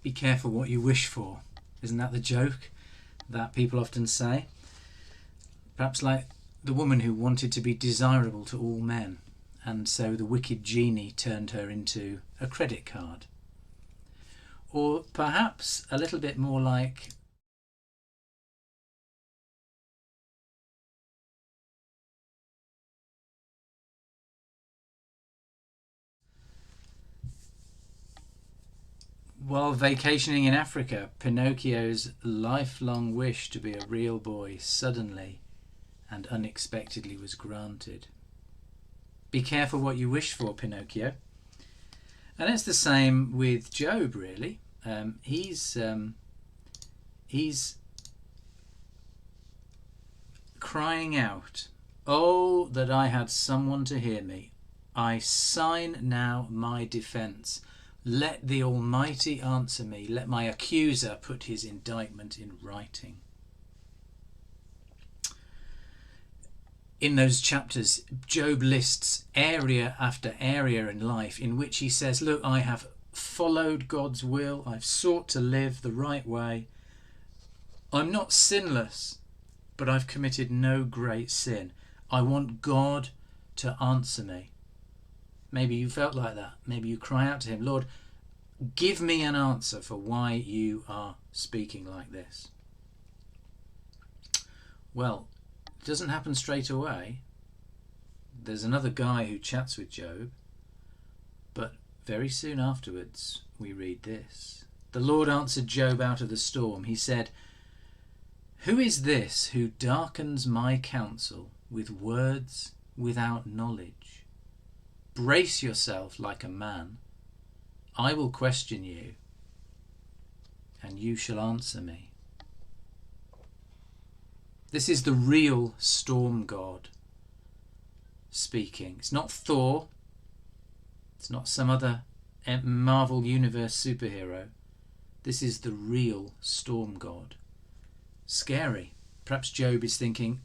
Be careful what you wish for. Isn't that the joke that people often say? Perhaps like the woman who wanted to be desirable to all men, and so the wicked genie turned her into a credit card. Or perhaps a little bit more like while vacationing in Africa, Pinocchio's lifelong wish to be a real boy suddenly and unexpectedly was granted. Be careful what you wish for, Pinocchio. And it's the same with Job, really. He's crying out, "Oh, that I had someone to hear me. I sign now my defence. Let the Almighty answer me. Let my accuser put his indictment in writing." In those chapters, Job lists area after area in life in which he says, look, I have followed God's will. I've sought to live the right way. I'm not sinless, but I've committed no great sin. I want God to answer me. Maybe you felt like that. Maybe you cry out to him, Lord, give me an answer for why you are speaking like this. Well, it doesn't happen straight away. There's another guy who chats with Job, but very soon afterwards we read this. The Lord answered Job out of the storm. He said, "Who is this who darkens my counsel with words without knowledge? Brace yourself like a man. I will question you, and you shall answer me." This is the real storm god speaking. It's not Thor. It's not some other Marvel Universe superhero. This is the real storm god. Scary. Perhaps Job is thinking,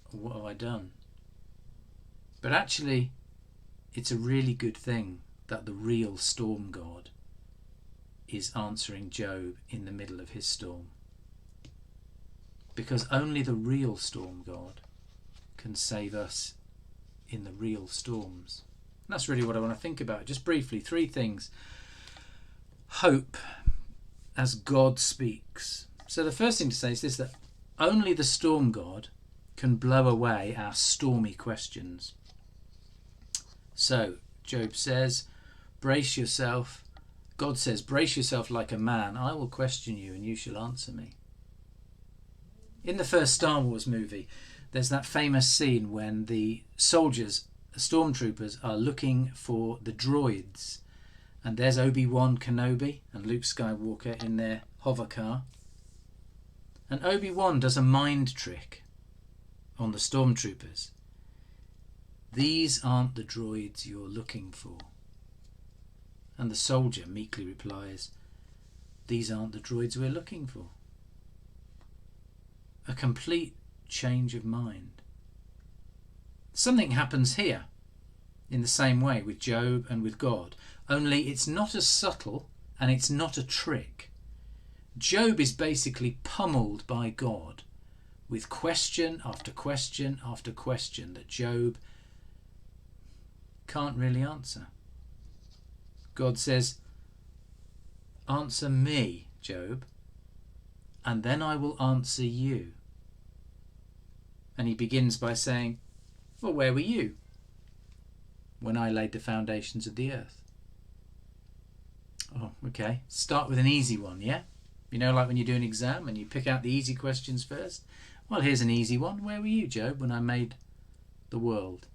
what have I done? But actually, it's a really good thing that the real storm god is answering Job in the middle of his storm. Because only the real storm god can save us in the real storms. And that's really what I want to think about. Just briefly, 3 things. Hope as God speaks. So the first thing to say is this, that only the storm god can blow away our stormy questions. So Job says, brace yourself. God says, brace yourself like a man. I will question you and you shall answer me. In the first Star Wars movie, there's that famous scene when the soldiers, the stormtroopers, are looking for the droids. And there's Obi-Wan Kenobi and Luke Skywalker in their hover car. And Obi-Wan does a mind trick on the stormtroopers. These aren't the droids you're looking for. And the soldier meekly replies, these aren't the droids we're looking for. A complete change of mind. Something happens here in the same way with Job and with God, only it's not as subtle and it's not a trick. Job is basically pummeled by God with question after question after question that Job can't really answer. God says, answer me, Job, and then I will answer you. And he begins by saying, well, where were you when I laid the foundations of the earth? Oh, okay. Start with an easy one, yeah? You know, like when you do an exam and you pick out the easy questions first? Well, here's an easy one. Where were you, Job, when I made the world?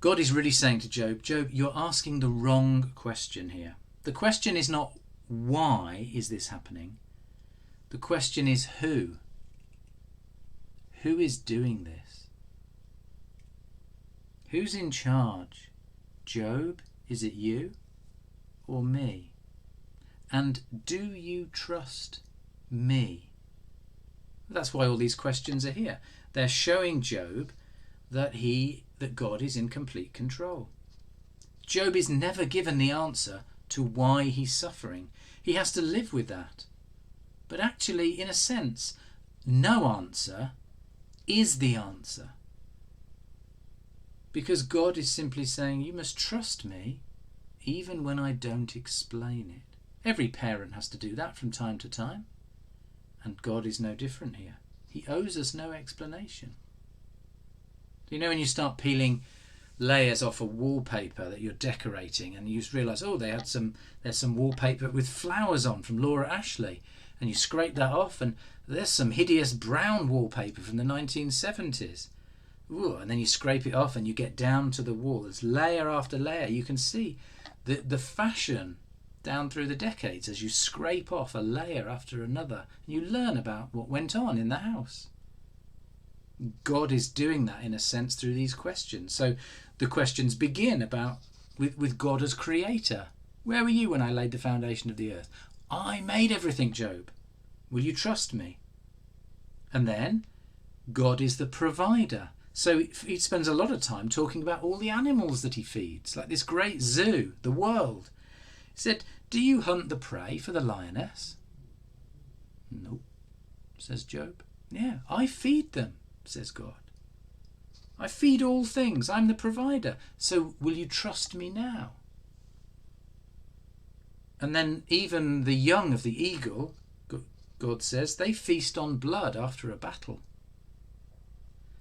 God is really saying to Job, Job, you're asking the wrong question here. The question is not why is this happening? The question is who? Who is doing this? Who's in charge? Job, is it you or me? And do you trust me? That's why all these questions are here. They're showing Job that God is in complete control. Job is never given the answer to why he's suffering. He has to live with that. But actually, in a sense, no answer is the answer. Because God is simply saying, you must trust me even when I don't explain it. Every parent has to do that from time to time. And God is no different here. He owes us no explanation. You know, when you start peeling layers off a wallpaper that you're decorating and you just realise, oh, there's some wallpaper with flowers on from Laura Ashley, and you scrape that off and there's some hideous brown wallpaper from the 1970s. Ooh, and then you scrape it off and you get down to the wall. There's layer after layer. You can see the fashion down through the decades as you scrape off a layer after another. And you learn about what went on in the house. God is doing that in a sense through these questions. So the questions begin with God as creator. Where were you when I laid the foundation of the earth? I made everything, Job. Will you trust me? And then God is the provider. So he spends a lot of time talking about all the animals that he feeds, like this great zoo, the world. He said, do you hunt the prey for the lioness? No, says Job. Yeah, I feed them, says God. I feed all things. I'm the provider. So will you trust me now? And then even the young of the eagle, God says, they feast on blood after a battle.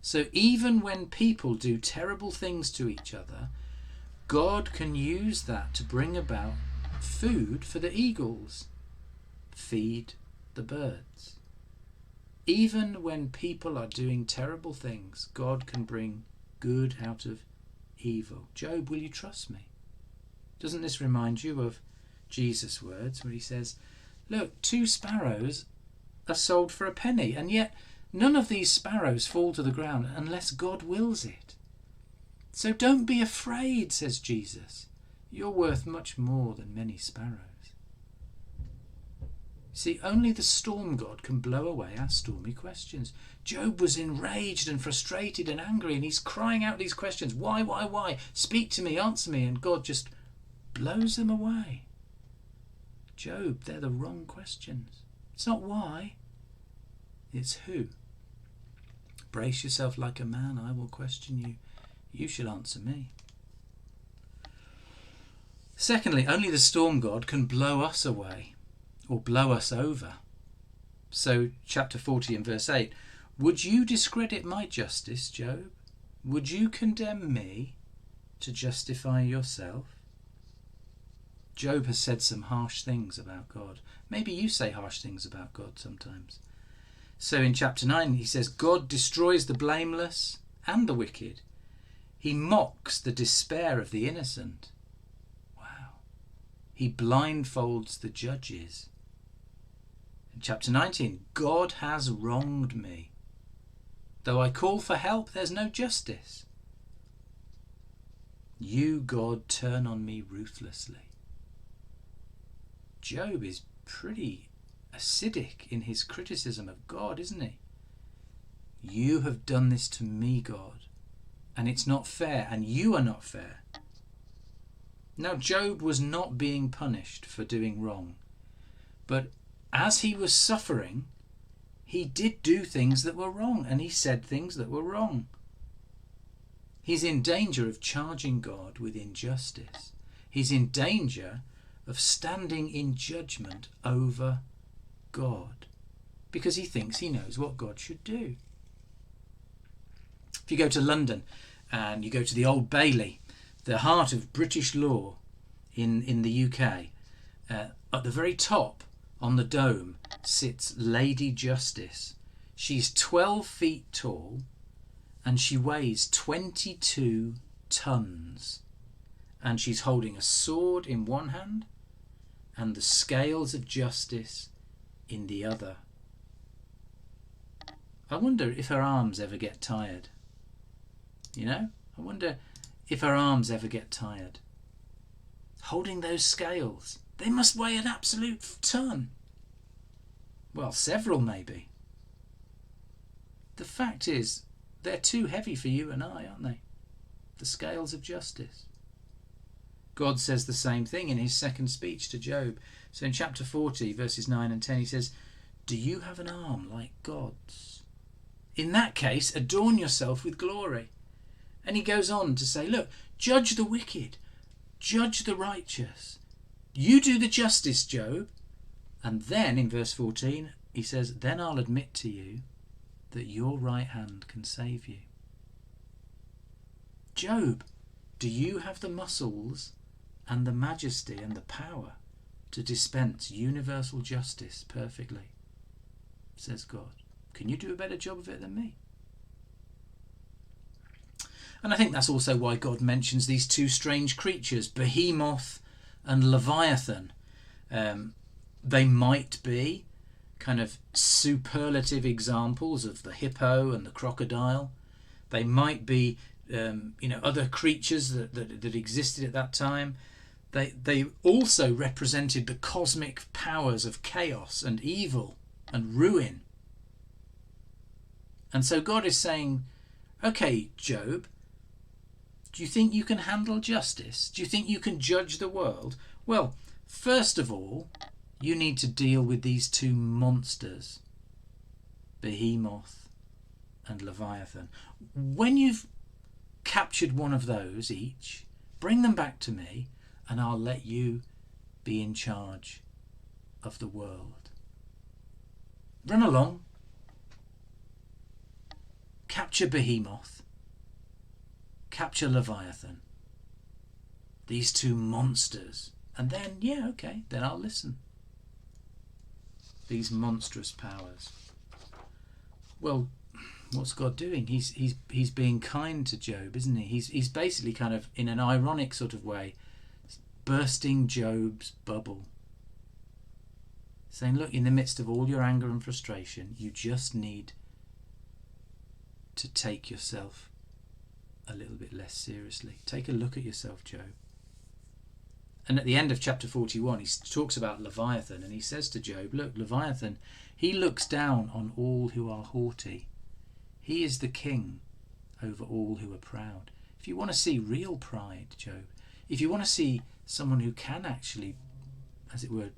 So even when people do terrible things to each other, God can use that to bring about food for the eagles. Feed the birds. Even when people are doing terrible things, God can bring good out of evil. Job, will you trust me? Doesn't this remind you of Jesus' words where he says, look, 2 sparrows are sold for a penny, and yet none of these sparrows fall to the ground unless God wills it. So don't be afraid, says Jesus. You're worth much more than many sparrows. See, only the storm God can blow away our stormy questions. Job was enraged and frustrated and angry, and he's crying out these questions. Why? Speak to me, answer me. And God just blows them away. Job, they're the wrong questions. It's not why, it's who. Brace yourself like a man, I will question you. You shall answer me. Secondly, only the storm God can blow us away or blow us over. So, chapter 40 and verse 8, would you discredit my justice, Job? Would you condemn me to justify yourself? Job has said some harsh things about God. Maybe you say harsh things about God sometimes. So in chapter 9 he says, God destroys the blameless and the wicked. He mocks the despair of the innocent. Wow. He blindfolds the judges. In chapter 19, God has wronged me. Though I call for help, there's no justice. You, God, turn on me ruthlessly. Job is pretty acidic in his criticism of God, isn't he? You have done this to me, God, and it's not fair, and you are not fair. Now, Job was not being punished for doing wrong, but as he was suffering, he did do things that were wrong, and he said things that were wrong. He's in danger of charging God with injustice. He's in danger of standing in judgment over God because he thinks he knows what God should do. If you go to London and you go to the Old Bailey, the heart of British law in the UK, at the very top on the dome sits Lady Justice. She's 12 feet tall and she weighs 22 tons. And she's holding a sword in one hand and the scales of justice in the other. I wonder if her arms ever get tired. You know? I wonder if her arms ever get tired. Holding those scales. They must weigh an absolute ton. Well, several maybe. The fact is, they're too heavy for you and I, aren't they? The scales of justice. God says the same thing in his second speech to Job. So in chapter 40, verses 9 and 10, he says, "Do you have an arm like God's? In that case, adorn yourself with glory." And he goes on to say, look, judge the wicked, judge the righteous. You do the justice, Job. And then in verse 14, he says, "Then I'll admit to you that your right hand can save you." Job, do you have the muscles and the majesty and the power to dispense universal justice perfectly? Says God. Can you do a better job of it than me? And I think that's also why God mentions these two strange creatures, Behemoth and Leviathan. They might be kind of superlative examples of the hippo and the crocodile. They might be other creatures that existed at that time. They also represented the cosmic powers of chaos and evil and ruin. And so God is saying, okay, Job, do you think you can handle justice? Do you think you can judge the world? Well, first of all, you need to deal with these two monsters, Behemoth and Leviathan. When you've captured one of those each, bring them back to me and I'll let you be in charge of the world. Run along. Capture Behemoth. Capture Leviathan. These two monsters. And then, then I'll listen. These monstrous powers. Well, what's God doing? He's being kind to Job, isn't he? He's basically kind of, in an ironic sort of way, bursting Job's bubble. Saying, look, in the midst of all your anger and frustration, you just need to take yourself a little bit less seriously. Take a look at yourself, Job. And at the end of chapter 41, he talks about Leviathan, and he says to Job, look, Leviathan, he looks down on all who are haughty. He is the king over all who are proud. If you want to see real pride, Job, if you want to see someone who can actually, as it were,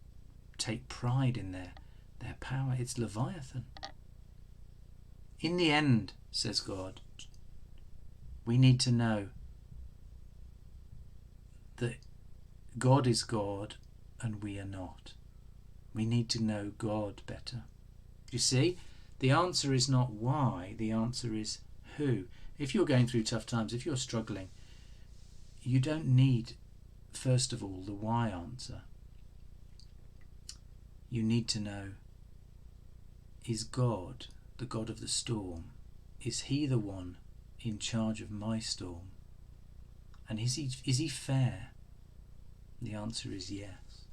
take pride in their power, it's Leviathan. In the end, says God, we need to know that God is God and we are not. We need to know God better. You see, the answer is not why, the answer is who. If you're going through tough times, if you're struggling, you don't need, first of all, the why answer. You need to know, is God the God of the storm? Is he the one in charge of my storm? And is he fair? The answer is yes.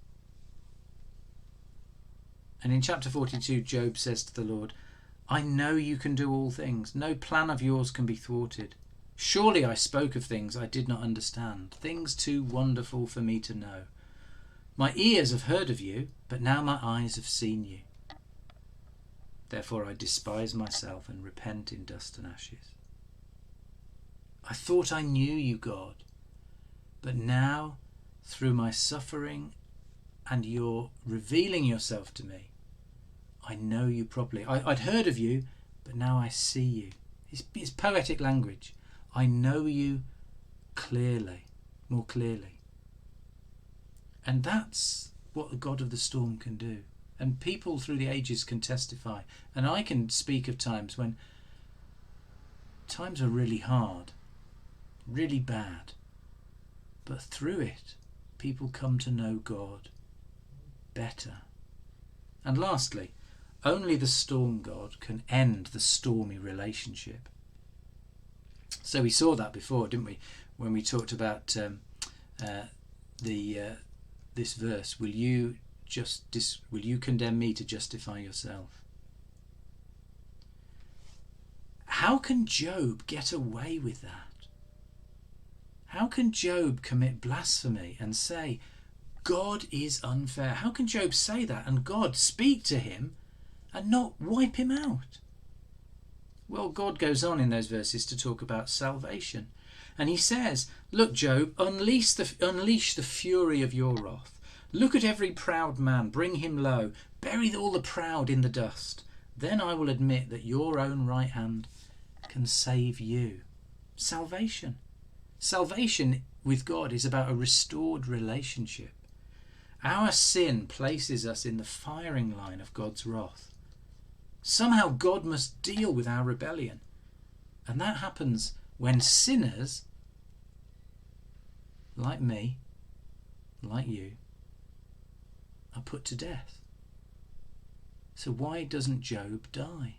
And in chapter 42, Job says to the Lord, I know you can do all things. No plan of yours can be thwarted. Surely I spoke of things I did not understand, things too wonderful for me to know. My ears have heard of you, but now my eyes have seen you. Therefore I despise myself and repent in dust and ashes. I thought I knew you, God, but now, through my suffering and your revealing yourself to me, I know you properly. I'd heard of you, but now I see you. It's poetic language. I know you clearly, more clearly. And that's what the God of the storm can do. And people through the ages can testify. And I can speak of times when times are really hard, really bad. But through it, people come to know God better. And lastly, only the storm God can end the stormy relationship. So we saw that before, didn't we? When we talked about this verse, will you condemn me to justify yourself? How can Job get away with that? How can Job commit blasphemy and say God is unfair? How can Job say that and God speak to him and not wipe him out? Well, God goes on in those verses to talk about salvation. And he says, look, Job, unleash the fury of your wrath. Look at every proud man, bring him low, bury all the proud in the dust. Then I will admit that your own right hand can save you. Salvation. Salvation with God is about a restored relationship. Our sin places us in the firing line of God's wrath. Somehow God must deal with our rebellion. And that happens when sinners, like me, like you, are put to death. So why doesn't Job die?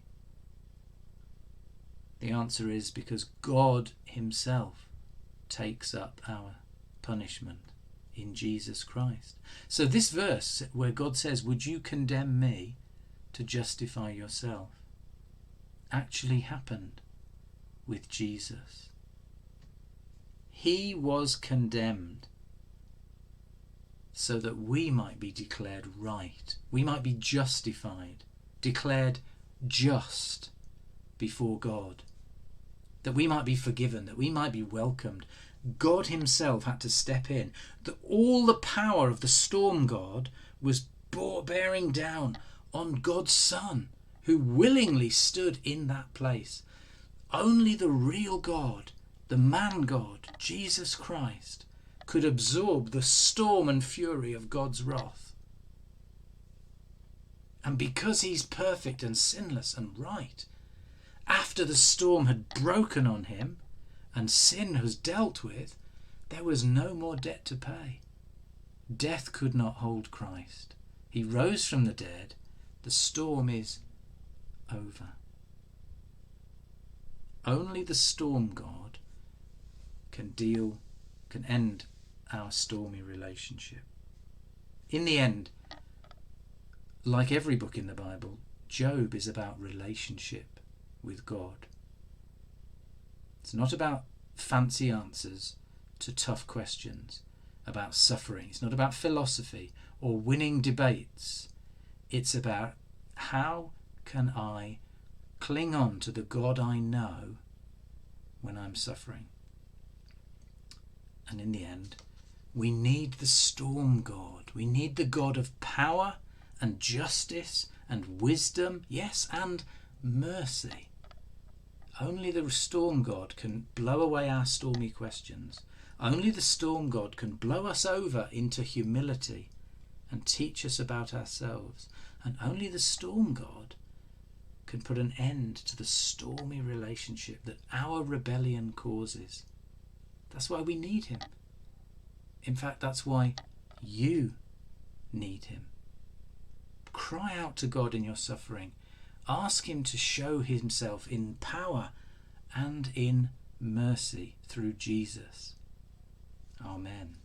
The answer is because God himself takes up our punishment in Jesus Christ. So this verse where God says, would you condemn me to justify yourself, actually happened with Jesus. He was condemned so that we might be declared right. We might be justified, declared just before God. That we might be forgiven, that we might be welcomed. God himself had to step in. That all the power of the storm god was bearing down on God's Son, who willingly stood in that place. Only the real God, the man God, Jesus Christ, could absorb the storm and fury of God's wrath. And because he's perfect and sinless and right, after the storm had broken on him and sin was dealt with, there was no more debt to pay. Death could not hold Christ. He rose from the dead. The storm is over. Only the storm god can end our stormy relationship. In the end, like every book in the Bible, Job is about relationship with God. It's not about fancy answers to tough questions, about suffering. It's not about philosophy or winning debates. It's about how can I cling on to the God I know when I'm suffering. And in the end, we need the storm God. We need the God of power and justice and wisdom, yes, and mercy. Only the storm God can blow away our stormy questions. Only the storm God can blow us over into humility and teach us about ourselves. And only the storm God can put an end to the stormy relationship that our rebellion causes. That's why we need him. In fact, that's why you need him. Cry out to God in your suffering. Ask him to show himself in power and in mercy through Jesus. Amen.